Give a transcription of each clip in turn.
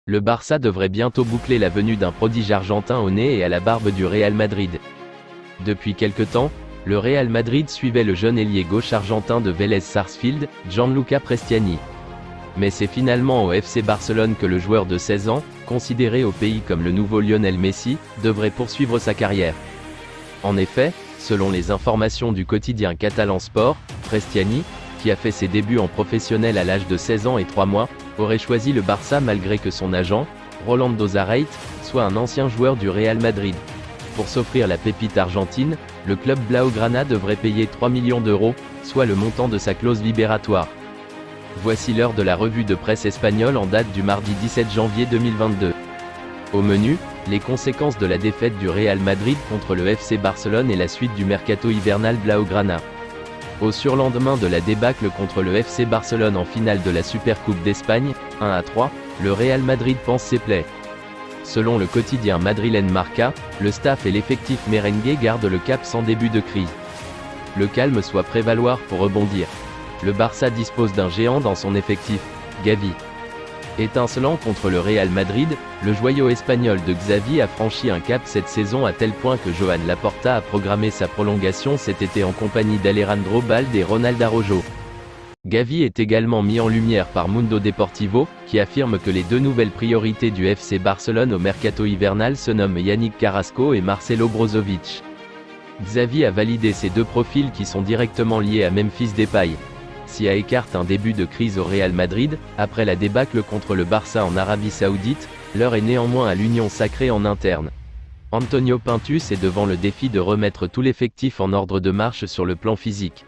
Le Barça devrait bientôt boucler la venue d'un prodige argentin au nez et à la barbe du Real Madrid. Depuis quelque temps, le Real Madrid suivait le jeune ailier gauche argentin de Vélez Sarsfield, Gianluca Prestiani. Mais c'est finalement au FC Barcelone que le joueur de 16 ans, considéré au pays comme le nouveau Lionel Messi, devrait poursuivre sa carrière. En effet, selon les informations du quotidien catalan Sport, Prestiani, qui a fait ses débuts en professionnel à l'âge de 16 ans et 3 mois, aurait choisi le Barça malgré que son agent, Rolando Zarate, soit un ancien joueur du Real Madrid. Pour s'offrir la pépite argentine, le club blaugrana devrait payer 3 millions d'euros, soit le montant de sa clause libératoire. Voici l'heure de la revue de presse espagnole en date du mardi 17 janvier 2022. Au menu, les conséquences de la défaite du Real Madrid contre le FC Barcelone et la suite du mercato hivernal blaugrana. Au surlendemain de la débâcle contre le FC Barcelone en finale de la Supercoupe d'Espagne, 1-3, le Real Madrid pense ses plaies. Selon le quotidien madrilène Marca, le staff et l'effectif merengue gardent le cap sans début de crise. Le calme soit prévaloir pour rebondir. Le Barça dispose d'un géant dans son effectif, Gavi. Étincelant contre le Real Madrid, le joyau espagnol de Xavi a franchi un cap cette saison à tel point que Joan Laporta a programmé sa prolongation cet été en compagnie d'Alejandro Balde et Ronald Araujo. Gavi est également mis en lumière par Mundo Deportivo, qui affirme que les deux nouvelles priorités du FC Barcelone au mercato hivernal se nomment Yannick Carrasco et Marcelo Brozovic. Xavi a validé ces deux profils qui sont directement liés à Memphis Depay. SIA écarte un début de crise au Real Madrid, après la débâcle contre le Barça en Arabie Saoudite, l'heure est néanmoins à l'union sacrée en interne. Antonio Pintus est devant le défi de remettre tout l'effectif en ordre de marche sur le plan physique.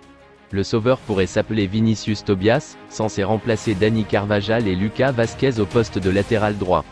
Le sauveur pourrait s'appeler Vinicius Tobias, censé remplacer Dani Carvajal et Lucas Vázquez au poste de latéral droit.